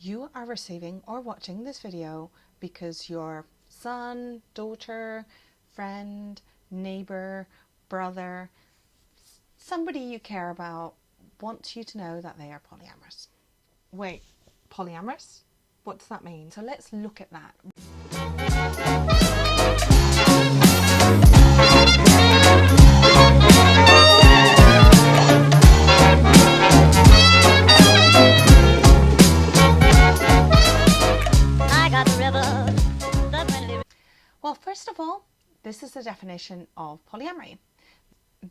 You are receiving or watching this video because your son, daughter, friend, neighbor, brother, somebody you care about wants you to know that they are polyamorous. Wait, polyamorous? What does that mean? So let's look at that. Well, first of all, this is the definition of polyamory.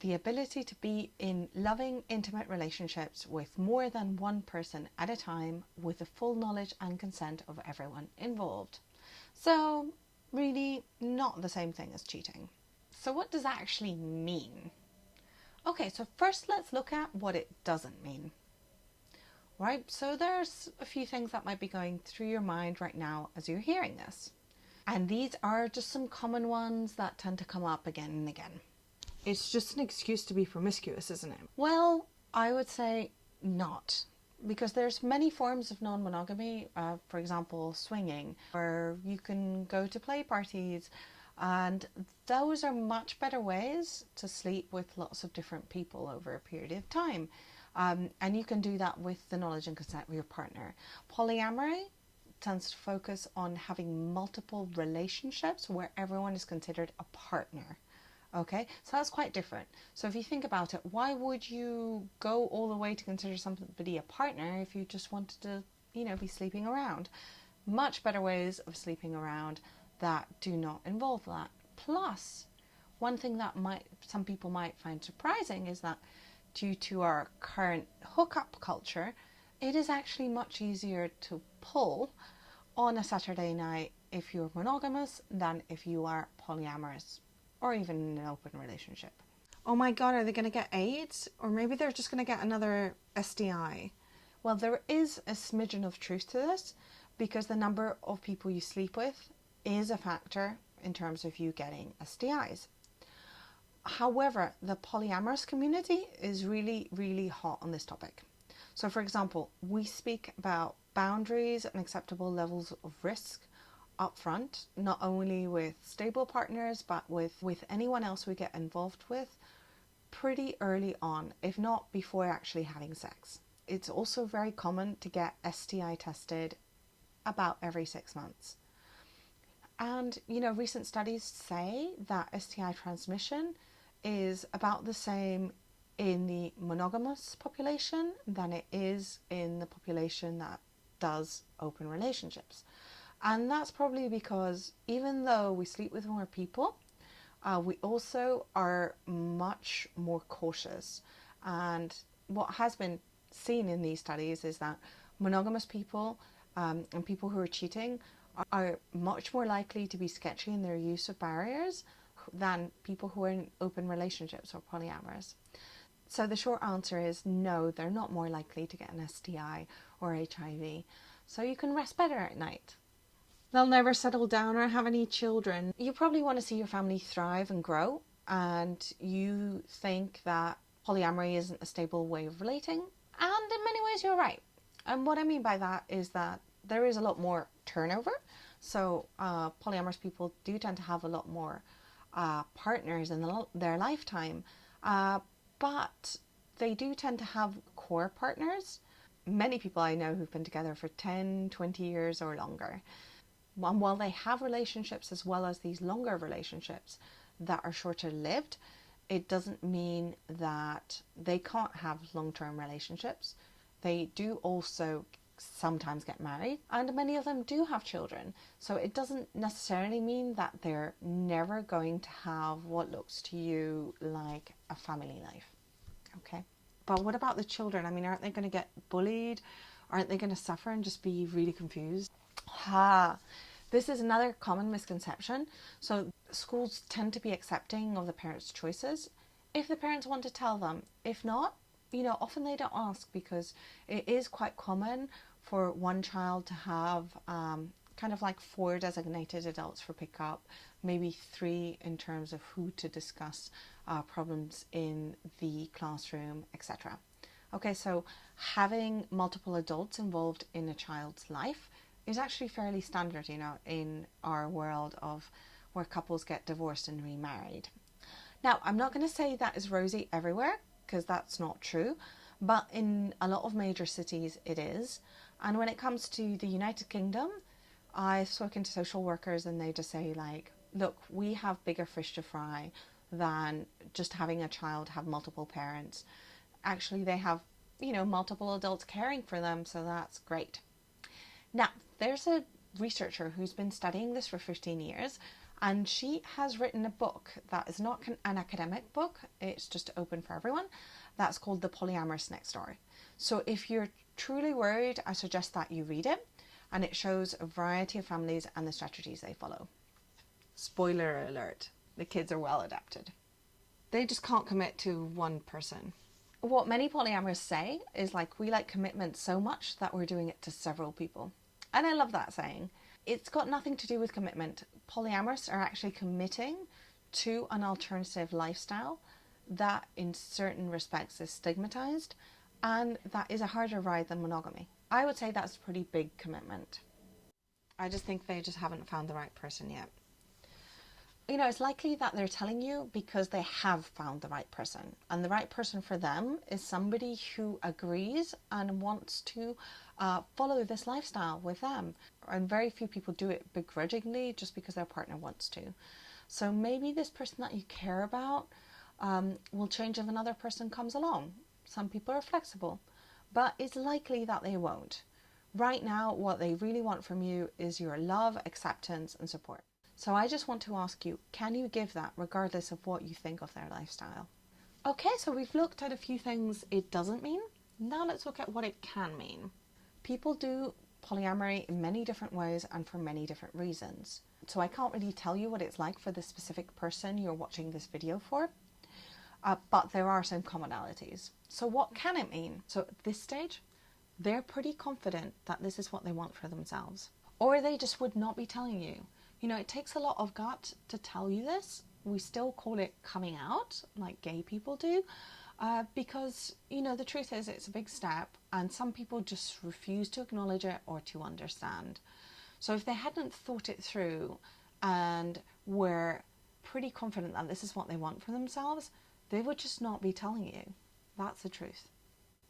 The ability to be in loving, intimate relationships with more than one person at a time with the full knowledge and consent of everyone involved. So, really not the same thing as cheating. So what does that actually mean? Okay, so first let's look at what it doesn't mean. Right, so there's a few things that might be going through your mind right now as you're hearing this. And these are just some common ones that tend to come up again and again. It's just an excuse to be promiscuous, isn't it? Well, I would say not. Because there's many forms of non-monogamy, for example, swinging, where you can go to play parties, and those are much better ways to sleep with lots of different people over a period of time. And you can do that with the knowledge and consent of your partner. Polyamory tends to focus on having multiple relationships where everyone is considered a partner. Okay, so that's quite different. So if you think about it, why would you go all the way to consider somebody a partner if you just wanted to, be sleeping around? Much better ways of sleeping around that do not involve that. Plus, one thing that some people might find surprising is that due to our current hookup culture, it is actually much easier to pull on a Saturday night if you're monogamous than if you are polyamorous or even in an open relationship. Oh my God, are they going to get AIDS? Or maybe they're just going to get another STI. Well, there is a smidgen of truth to this because the number of people you sleep with is a factor in terms of you getting STIs. However, the polyamorous community is really, really hot on this topic. So for example, we speak about boundaries and acceptable levels of risk up front, not only with stable partners, but with anyone else we get involved with pretty early on, if not before actually having sex. It's also very common to get STI tested about every 6 months. And, recent studies say that STI transmission is about the same in the monogamous population than it is in the population that does open relationships. And that's probably because even though we sleep with more people, we also are much more cautious. And what has been seen in these studies is that monogamous people and people who are cheating are much more likely to be sketchy in their use of barriers than people who are in open relationships or polyamorous. So the short answer is no, they're not more likely to get an STI or HIV. So you can rest better at night. They'll never settle down or have any children. You probably want to see your family thrive and grow, and you think that polyamory isn't a stable way of relating. And in many ways, you're right. And what I mean by that is that there is a lot more turnover. So polyamorous people do tend to have a lot more partners in their lifetime, but they do tend to have core partners. Many people I know who've been together for 10, 20 years or longer. And while they have relationships as well as these longer relationships that are shorter lived, it doesn't mean that they can't have long-term relationships. They do also sometimes get married, and many of them do have children. So it doesn't necessarily mean that they're never going to have what looks to you like a family life. Okay. But what about the children? I mean, aren't they going to get bullied? Aren't they going to suffer and just be really confused? This is another common misconception. So schools tend to be accepting of the parents' choices if the parents want to tell them. If not, often they don't ask because it is quite common for one child to have kind of like 4 designated adults for pickup, maybe 3 in terms of who to discuss problems in the classroom, etc. Okay, so having multiple adults involved in a child's life is actually fairly standard, in our world of where couples get divorced and remarried. Now, I'm not going to say that is rosy everywhere because that's not true, but in a lot of major cities it is. And when it comes to the United Kingdom, I've spoken to social workers and they just say, like, look, we have bigger fish to fry than just having a child have multiple parents. Actually, they have, multiple adults caring for them, so that's great. Now, there's a researcher who's been studying this for 15 years, and she has written a book that is not an academic book, it's just open for everyone, that's called The Polyamorous Next Door. So if you're truly worried, I suggest that you read it, and it shows a variety of families and the strategies they follow. Spoiler alert, the kids are well adapted. They just can't commit to one person. What many polyamorous say is, like, we like commitment so much that we're doing it to several people. And I love that saying. It's got nothing to do with commitment. Polyamorous are actually committing to an alternative lifestyle that in certain respects is stigmatized and that is a harder ride than monogamy. I would say that's a pretty big commitment. I just think they just haven't found the right person yet. It's likely that they're telling you because they have found the right person. And the right person for them is somebody who agrees and wants to follow this lifestyle with them. And very few people do it begrudgingly just because their partner wants to. So maybe this person that you care about will change if another person comes along. Some people are flexible, but it's likely that they won't. Right now, what they really want from you is your love, acceptance, and support. So I just want to ask you, can you give that regardless of what you think of their lifestyle? Okay, so we've looked at a few things it doesn't mean. Now let's look at what it can mean. People do polyamory in many different ways and for many different reasons. So I can't really tell you what it's like for the specific person you're watching this video for, but there are some commonalities. So what can it mean? So at this stage, they're pretty confident that this is what they want for themselves, or they just would not be telling you. It takes a lot of gut to tell you this. We still call it coming out, like gay people do, because, the truth is it's a big step and some people just refuse to acknowledge it or to understand. So if they hadn't thought it through and were pretty confident that this is what they want for themselves, they would just not be telling you. That's the truth.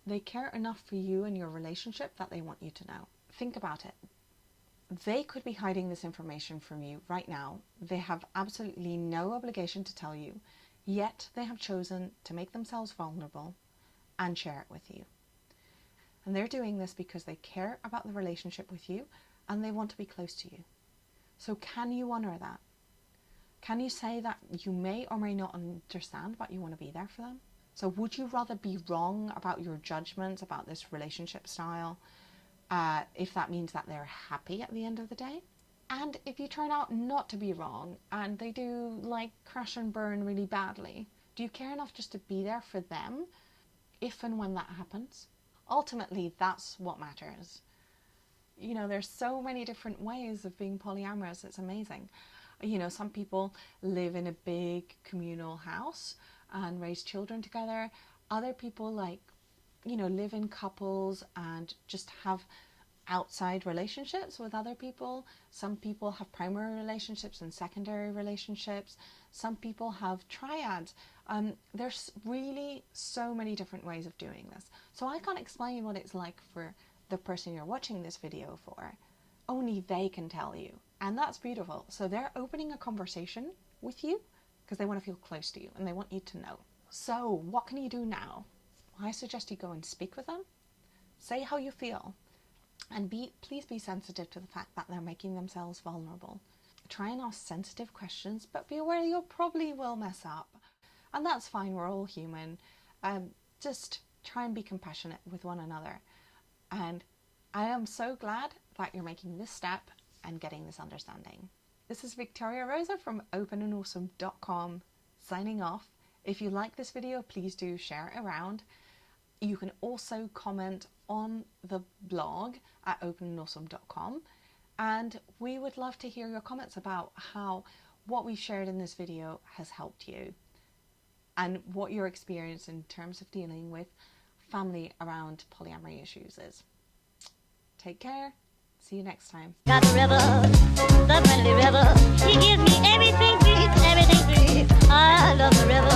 They care enough for you and your relationship that they want you to know. Think about it. They could be hiding this information from you right now. They have absolutely no obligation to tell you, yet they have chosen to make themselves vulnerable and share it with you. And they're doing this because they care about the relationship with you and they want to be close to you. So can you honor that? Can you say that you may or may not understand, but you want to be there for them? So would you rather be wrong about your judgments about this relationship style, if that means that they're happy at the end of the day? And if you turn out not to be wrong and they do like crash and burn really badly, do you care enough just to be there for them if and when that happens? Ultimately, that's what matters. There's so many different ways of being polyamorous. It's amazing. Some people live in a big communal house and raise children together. Other people live in couples and just have outside relationships with other people. Some people have primary relationships and secondary relationships. Some people have triads. There's really so many different ways of doing this. So I can't explain what it's like for the person you're watching this video for. Only they can tell you. And that's beautiful. So they're opening a conversation with you because they want to feel close to you and they want you to know. So what can you do now? I suggest you go and speak with them. Say how you feel. And please be sensitive to the fact that they're making themselves vulnerable. Try and ask sensitive questions, but be aware you probably will mess up. And that's fine, we're all human. Just try and be compassionate with one another. And I am so glad that you're making this step and getting this understanding. This is Victoria Rosa from openandawesome.com signing off. If you like this video, please do share it around. You can also comment on the blog at openandawesome.com, and we would love to hear your comments about how what we shared in this video has helped you and what your experience in terms of dealing with family around polyamory issues is. Take care. See you next time. Got the river, the friendly river.